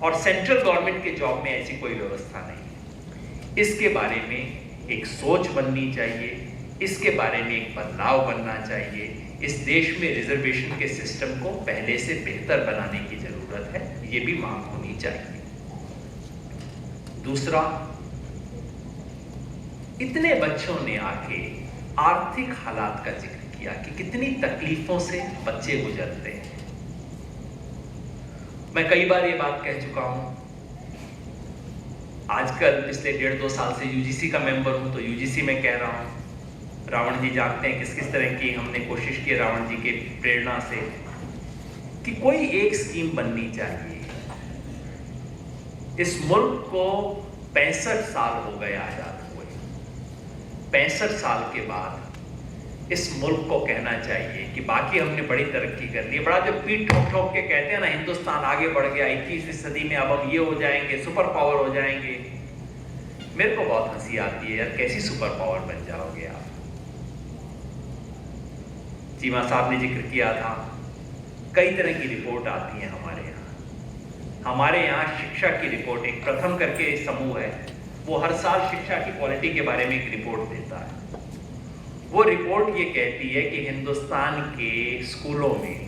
और सेंट्रल गवर्नमेंट के जॉब में ऐसी कोई व्यवस्था नहीं है। इसके बारे में एक सोच बननी चाहिए, इसके बारे में एक बदलाव बनना चाहिए। इस देश में रिजर्वेशन के सिस्टम को पहले से बेहतर बनाने की जरूरत है, ये भी मांग होनी चाहिए। दूसरा, इतने बच्चों ने आके आर्थिक हालात का जिक्र किया कि कितनी तकलीफों से बच्चे गुजरते हैं। मैं कई बार ये बात कह चुका हूं। आजकल पिछले 1.5-2 साल से यूजीसी का मेंबर हूं, तो यूजीसी में कह रहा हूं। रावण जी जानते हैं किस किस तरह की हमने कोशिश की रावण जी के प्रेरणा से, कि कोई एक स्कीम बननी चाहिए। इस मुल्क को 65 साल हो गए आजाद हुए। 65 साल के बाद इस मुल्क को कहना चाहिए कि बाकी हमने बड़ी तरक्की कर ली। बड़ा जो पीठ ठोक ठोक के कहते हैं ना, हिंदुस्तान आगे बढ़ गया, 21वीं सदी में अब हम ये हो जाएंगे, सुपर पावर हो जाएंगे। मेरे को बहुत हंसी आती है यार, कैसी सुपर पावर बन जाओगे आप। चीमा साहब ने जिक्र किया था, कई तरह की रिपोर्ट आती है हमारे यहाँ। हमारे यहाँ शिक्षा की रिपोर्ट, एक प्रथम करके समूह है, वो हर साल शिक्षा की क्वालिटी के बारे में एक रिपोर्ट देता है। वो रिपोर्ट ये कहती है कि हिंदुस्तान के स्कूलों में,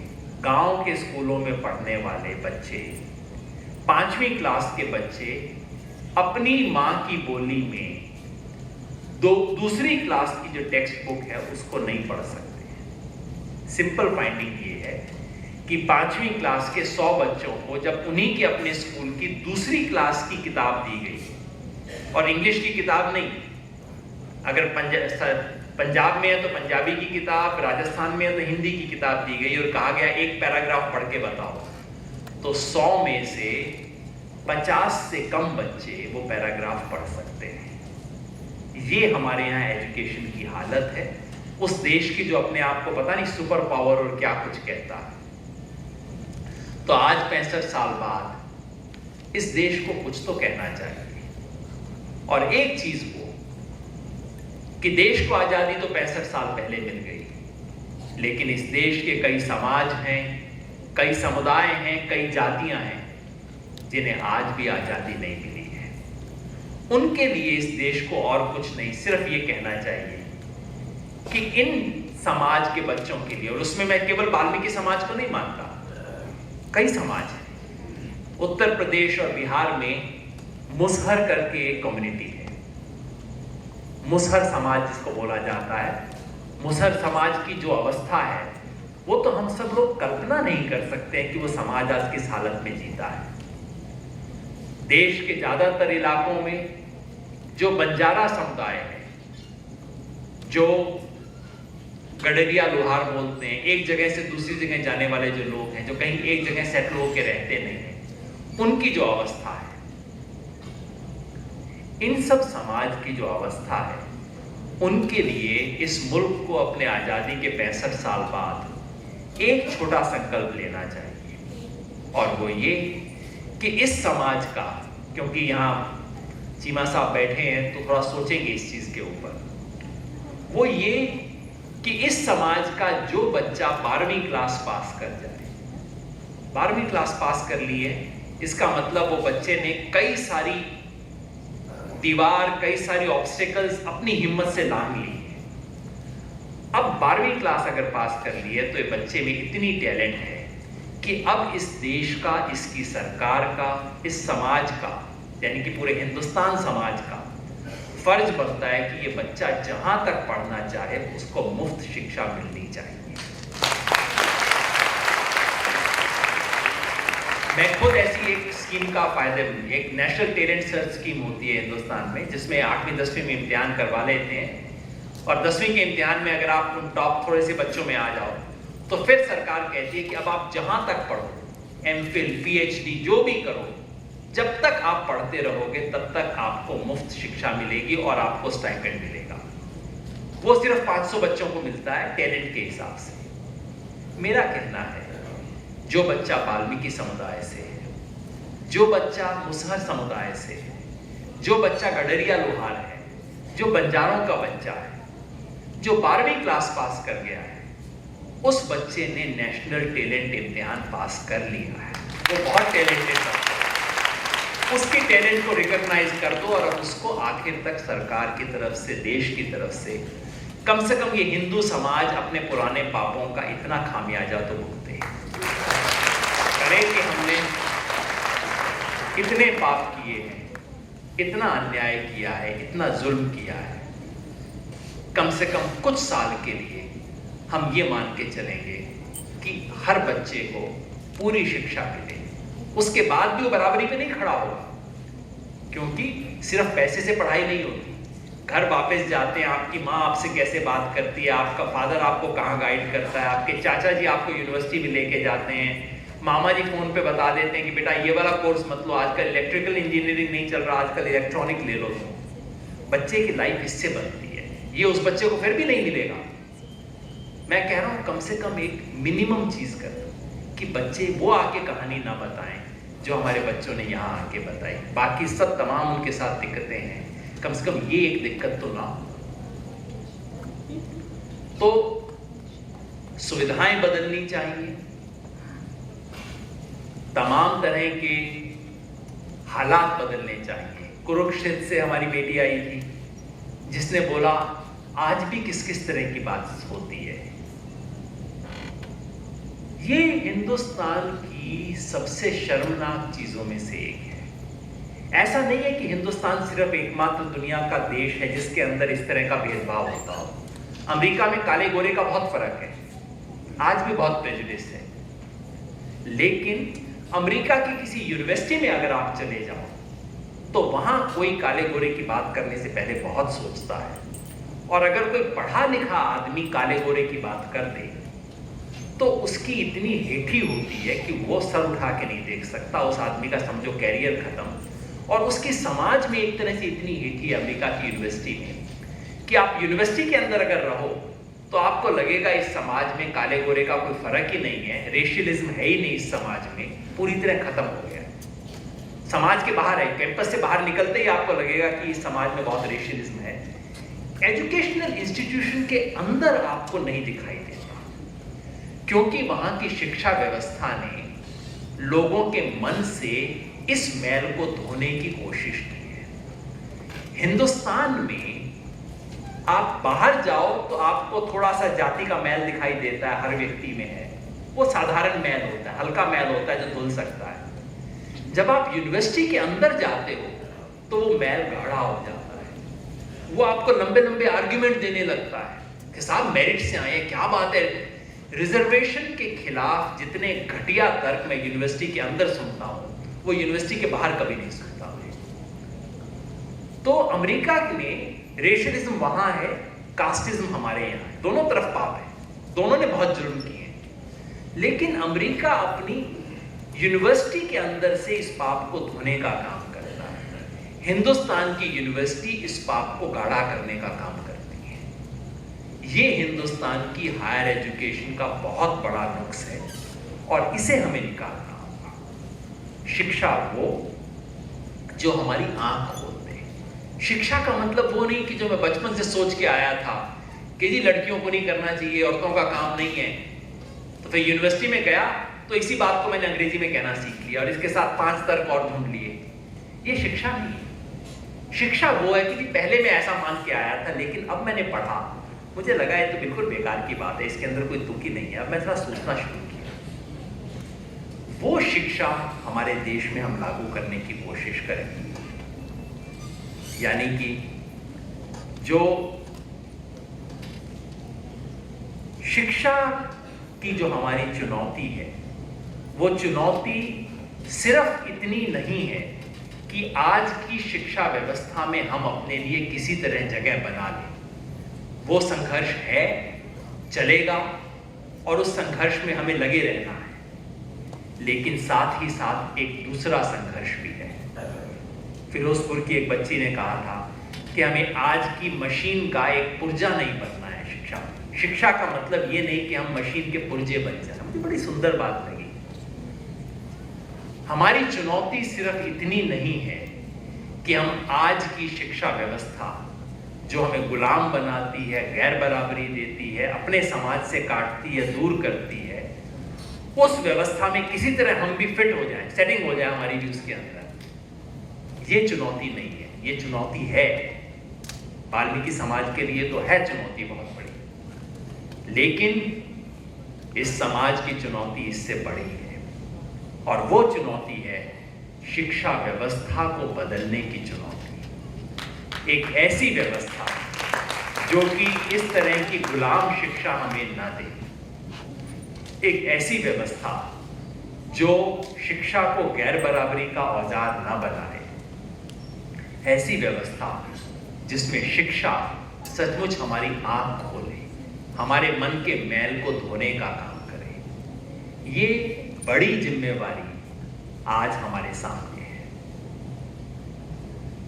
गांव के स्कूलों में पढ़ने वाले बच्चे, 5वीं क्लास के बच्चे अपनी माँ की बोली में दूसरी क्लास की जो टेक्स्ट बुक है उसको नहीं पढ़ सकते। सिंपल फाइंडिंग ये है कि 5वीं क्लास के 100 बच्चों को जब उन्हीं के अपने स्कूल की दूसरी क्लास की किताब दी गई, और इंग्लिश की किताब नहीं, अगर पंजाब में है तो पंजाबी की किताब, राजस्थान में है तो हिंदी की किताब दी गई, और कहा गया एक पैराग्राफ पढ़ के बताओ, तो 100 में से 50 से कम बच्चे वो पैराग्राफ पढ़ सकते हैं। ये हमारे यहाँ एजुकेशन की हालत है, उस देश की जो अपने आप को पता नहीं सुपर पावर और क्या कुछ कहता है। तो आज 65 साल बाद इस देश को कुछ तो कहना चाहिए, और एक चीज वो कि देश को आजादी तो 65 साल पहले मिल गई, लेकिन इस देश के कई समाज हैं, कई समुदाय हैं, कई जातियां हैं जिन्हें आज भी आजादी नहीं मिली है। उनके लिए इस देश को और कुछ नहीं, सिर्फ ये कहना चाहिए कि इन समाज के बच्चों के लिए, और उसमें मैं केवल वाल्मीकि समाज को नहीं मानता, कई समाज हैं। उत्तर प्रदेश और बिहार में मुसहर करके एक कम्युनिटी है, मुसहर समाज जिसको बोला जाता है, मुसहर समाज की जो अवस्था है वो तो हम सब लोग कल्पना नहीं कर सकते हैं कि वो समाज आज किस हालत में जीता है। देश के ज्यादातर इलाकों में जो बंजारा समुदाय है, जो गडरिया लोहार बोलते हैं, एक जगह से दूसरी जगह जाने वाले जो लोग हैं, जो कहीं एक जगह सेटल होकर रहते नहीं हैं, उनकी जो अवस्था है, इन सब समाज की जो अवस्था है, उनके लिए इस मुल्क को अपने आजादी के 65 साल बाद एक छोटा संकल्प लेना चाहिए, और वो ये कि इस समाज का, क्योंकि यहाँ चीमा साहब बैठे हैं तो थोड़ा सोचेंगे इस चीज के ऊपर, वो ये कि इस समाज का जो बच्चा 12वीं क्लास पास कर जाए, 12वीं क्लास पास कर ली है, इसका मतलब वो बच्चे ने कई सारी दीवार, कई सारी ऑब्स्टिकल्स अपनी हिम्मत से लांघ ली है। अब 12वीं क्लास अगर पास कर ली है तो ये बच्चे में इतनी टैलेंट है कि अब इस देश का, इसकी सरकार का, इस समाज का, यानी कि पूरे हिंदुस्तान समाज का फर्ज बनता है कि ये बच्चा जहां तक पढ़ना चाहे उसको मुफ्त शिक्षा मिलनी चाहिए। मैं खुद ऐसी एक स्कीम का फायदा, एक नेशनल टैलेंट सर्च स्कीम होती है हिंदुस्तान में, जिसमें 8वीं 10वीं में इम्तिहान करवा लेते हैं, और 10वीं के इम्तिहान में अगर आप उन टॉप थोड़े से बच्चों में आ जाओ तो फिर सरकार कहती है कि अब आप जहां तक पढ़ो, एमफिल, पीएचडी जो भी करो, जब तक आप पढ़ते रहोगे तब तक आपको मुफ्त शिक्षा मिलेगी और आपको स्टाइपेंड मिलेगा। वो सिर्फ 500 बच्चों को मिलता है टैलेंट के हिसाब से। मेरा कहना है, जो बच्चा वाल्मीकि समुदाय से है, जो बच्चा मुसहर समुदाय से है, जो बच्चा गडरिया लोहार है, जो बंजारों का बच्चा है, जो 12वीं क्लास पास कर गया है, उस बच्चे ने नेशनल टैलेंट इम्तिहान पास कर लिया है। वो बहुत टैलेंटेड बच्चा है, उसके टैलेंट को रिकॉग्नाइज कर दो और अब उसको आखिर तक सरकार की तरफ से, देश की तरफ से कम ये हिंदू समाज अपने पुराने पापों का इतना खामियाजा तो भुगते करे कि हमने इतने पाप किए हैं, इतना अन्याय किया है, इतना जुल्म किया है, कम से कम कुछ साल के लिए हम ये मान के चलेंगे कि हर बच्चे को पूरी शिक्षा मिले। उसके बाद भी वो बराबरी पे नहीं खड़ा होगा, क्योंकि सिर्फ पैसे से पढ़ाई नहीं होती। घर वापस जाते हैं, आपकी माँ आपसे कैसे बात करती है, आपका फादर आपको कहाँ गाइड करता है, आपके चाचा जी आपको यूनिवर्सिटी में लेके जाते हैं, मामा जी फोन पे बता देते हैं कि बेटा ये वाला कोर्स मत लो, आजकल इलेक्ट्रिकल इंजीनियरिंग नहीं चल रहा, आजकल इलेक्ट्रॉनिक ले लो तुम। बच्चे की लाइफ इससे बनती है, ये उस बच्चे को फिर भी नहीं मिलेगा। मैं कह रहा हूँ कम से कम एक मिनिमम चीज कर दो कि बच्चे वो आके कहानी ना बताएं जो हमारे बच्चों ने यहाँ आके बताई। बाकी सब तमाम उनके साथ दिक्कतें हैं, कम से कम ये एक दिक्कत तो ना हो। तो सुविधाएं बदलनी चाहिए, तमाम तरह के हालात बदलने चाहिए। कुरुक्षेत्र से हमारी बेटी आई थी जिसने बोला आज भी किस किस तरह की बात होती है। ये हिंदुस्तान की सबसे शर्मनाक चीजों में से एक है। ऐसा नहीं है कि हिंदुस्तान सिर्फ एकमात्र दुनिया का देश है जिसके अंदर इस तरह का भेदभाव होता हो। अमेरिका में काले गोरे का बहुत फर्क है, आज भी बहुत प्रेजुडिस है, लेकिन अमेरिका की किसी यूनिवर्सिटी में अगर आप चले जाओ तो वहां कोई काले गोरे की बात करने से पहले बहुत सोचता है, और अगर कोई पढ़ा लिखा आदमी काले गोरे की बात कर दे तो उसकी इतनी हेठी होती है कि वो सर उठा के नहीं देख सकता, उस आदमी का समझो कैरियर खत्म। और उसकी समाज में एक तरह से इतनी हेठी है अमेरिका की यूनिवर्सिटी में कि आप यूनिवर्सिटी के अंदर अगर रहो तो आपको लगेगा इस समाज में काले गोरे का कोई फर्क ही नहीं है, रेशियलिज्म है ही नहीं इस समाज में, पूरी तरह खत्म हो गया। समाज के बाहर है, कैंपस से बाहर निकलते ही आपको लगेगा कि इस समाज में बहुत रेशियलिज्म है। एजुकेशनल इंस्टीट्यूशन के अंदर आपको नहीं दिखाई देता, क्योंकि वहां की शिक्षा व्यवस्था ने लोगों के मन से इस मैल को धोने की कोशिश की है। हिंदुस्तान में आप बाहर जाओ तो आपको थोड़ा सा जाति का मैल दिखाई देता है, हर व्यक्ति में है, वो साधारण मैल होता है, हल्का मैल होता है जो धुल सकता है। जब आप यूनिवर्सिटी के अंदर जाते हो तो वो मैल गाढ़ा हो जाता है, वो आपको लंबे लंबे आर्ग्यूमेंट देने लगता है कि साहब मेरिट से आए, क्या बात है। रिजर्वेशन के खिलाफ जितने घटिया तर्क मैं यूनिवर्सिटी के अंदर सुनता हूं, वो यूनिवर्सिटी के बाहर कभी नहीं सुनता। तो अमेरिका में रेशियलिज्म वहां है, कास्टिज्म हमारे यहाँ है, दोनों तरफ पाप है, दोनों ने बहुत जुल्म किए हैं। लेकिन अमेरिका अपनी यूनिवर्सिटी के अंदर से इस पाप को धोने का काम करता है, हिंदुस्तान की यूनिवर्सिटी इस पाप को गाढ़ा करने का काम करती है। ये हिंदुस्तान की हायर एजुकेशन का बहुत बड़ा नुक्स है और इसे हमें निकालना होगा। शिक्षा वो जो हमारी आंख खोलते। शिक्षा का मतलब वो नहीं कि जो मैं बचपन से सोच के आया था कि जी लड़कियों को नहीं करना चाहिए, औरतों का काम नहीं है, तो फिर यूनिवर्सिटी में गया तो इसी बात को मैंने अंग्रेजी में कहना सीख लिया और इसके साथ 5 तर्क और ढूंढ लिए। ये शिक्षा नहीं है। शिक्षा वो है कि पहले मैं ऐसा मान के आया था, लेकिन अब मैंने पढ़ा, मुझे लगा ये तो बिल्कुल बेकार की बात है, इसके अंदर कोई तुक ही नहीं है। अब मैं थोड़ा सोचना शुरू किया। वो शिक्षा हमारे देश में हम लागू करने की कोशिश करेंगे। यानी कि जो शिक्षा की जो हमारी चुनौती है, वो चुनौती सिर्फ इतनी नहीं है कि आज की शिक्षा व्यवस्था में हम अपने लिए किसी तरह जगह बना लें। वो संघर्ष है, चलेगा और उस संघर्ष में हमें लगे रहना है। लेकिन साथ ही साथ एक दूसरा संघर्ष भी है। फिरोजपुर की एक बच्ची ने कहा था कि हमें आज की मशीन का एक पुर्जा नहीं बनना है। शिक्षा का मतलब ये नहीं कि हम मशीन के पुर्जे बन जाए। मुझे बड़ी सुंदर बात लगी। हमारी चुनौती सिर्फ इतनी नहीं है कि हम आज की शिक्षा व्यवस्था जो हमें गुलाम बनाती है, गैर बराबरी देती है, अपने समाज से काटती है, दूर करती है, उस व्यवस्था में किसी तरह हम भी फिट हो जाएं, सेटिंग हो जाए हमारी भी उसके अंदर। ये चुनौती नहीं है, ये चुनौती है। वाल्मीकि समाज के लिए तो है चुनौती बहुत बड़ी, लेकिन इस समाज की चुनौती इससे बड़ी है और वो चुनौती है शिक्षा व्यवस्था को बदलने की चुनौती। एक ऐसी व्यवस्था जो कि इस तरह की गुलाम शिक्षा हमें ना दे, एक ऐसी व्यवस्था जो शिक्षा को गैर बराबरी का औजार ना बनाए, ऐसी व्यवस्था जिसमें शिक्षा सचमुच हमारी आंख खोले, हमारे मन के मैल को धोने का काम करे। ये बड़ी जिम्मेवारी आज हमारे सामने है।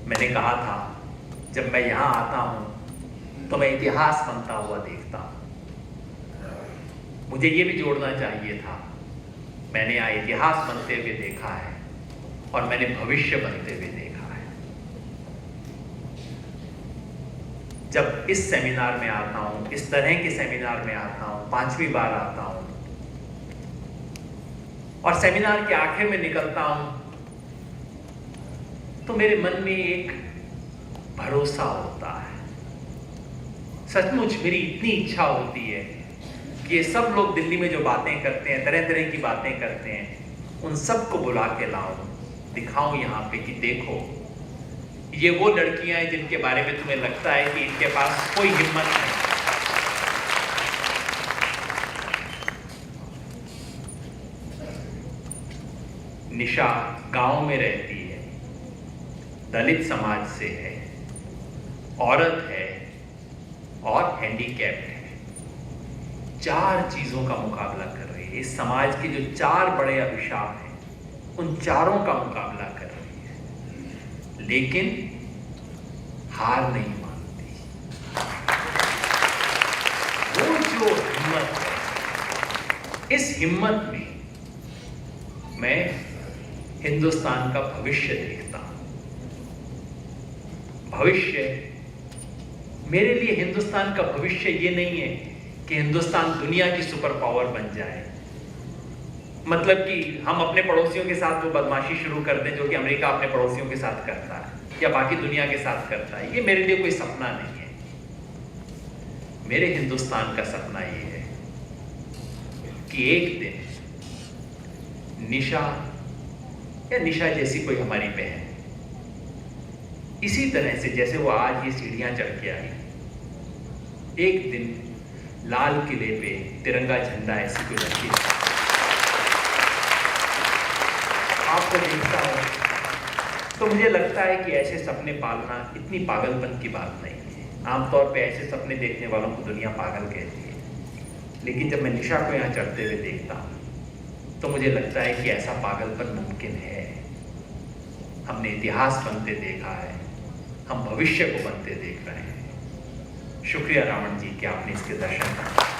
मैंने कहा था जब मैं यहां आता हूं तो मैं इतिहास बनता हुआ देखता हूं। मुझे ये भी जोड़ना चाहिए था, मैंने यहाँ इतिहास बनते हुए देखा है और मैंने भविष्य बनते हुए देखा है। जब इस सेमिनार में आता हूं, इस तरह के सेमिनार में आता हूं, 5वीं बार आता हूं और सेमिनार के आखिर में निकलता हूं, तो मेरे मन में एक भरोसा होता है। सचमुच मेरी इतनी इच्छा होती है कि ये सब लोग दिल्ली में जो बातें करते हैं, तरह तरह की बातें करते हैं, उन सबको बुला के लाऊं, दिखाऊं यहाँ पे कि देखो ये वो लड़कियां हैं जिनके बारे में तुम्हें लगता है कि इनके पास कोई हिम्मत नहीं। निशा गांव में रहती है, दलित समाज से है, औरत है और हैंडीकैप्ड है। 4 चीजों का मुकाबला कर रही है। इस समाज के जो 4 बड़े अभिशाप हैं, उन चारों का मुकाबला कर रही है, लेकिन हार नहीं मानती। वो जो हिम्मत है, इस हिम्मत में मैं हिंदुस्तान का भविष्य देखता हूं। भविष्य मेरे लिए, हिंदुस्तान का भविष्य ये नहीं है कि हिंदुस्तान दुनिया की सुपर पावर बन जाए, मतलब कि हम अपने पड़ोसियों के साथ वो बदमाशी शुरू कर दें जो कि अमेरिका अपने पड़ोसियों के साथ करता है या बाकी दुनिया के साथ करता है। ये मेरे लिए कोई सपना नहीं है। मेरे हिंदुस्तान का सपना ये है कि एक दिन निशा या निशा जैसी कोई हमारी बहन इसी तरह से जैसे वो आज ये सीढ़ियां चढ़ के आई, एक दिन लाल किले पे तिरंगा झंडा ऐसी कोई लड़की आपको देखता हूं तो मुझे लगता है कि ऐसे सपने पालना इतनी पागलपन की बात नहीं है। आमतौर पे ऐसे सपने देखने वालों को दुनिया पागल कहती है, लेकिन जब मैं निशा को यहाँ चढ़ते हुए देखता हूँ तो मुझे लगता है कि ऐसा पागलपन मुमकिन है। हमने इतिहास बनते देखा है, हम भविष्य को बनते देख रहे हैं। शुक्रिया रावण जी कि आपने इसके दर्शन किए।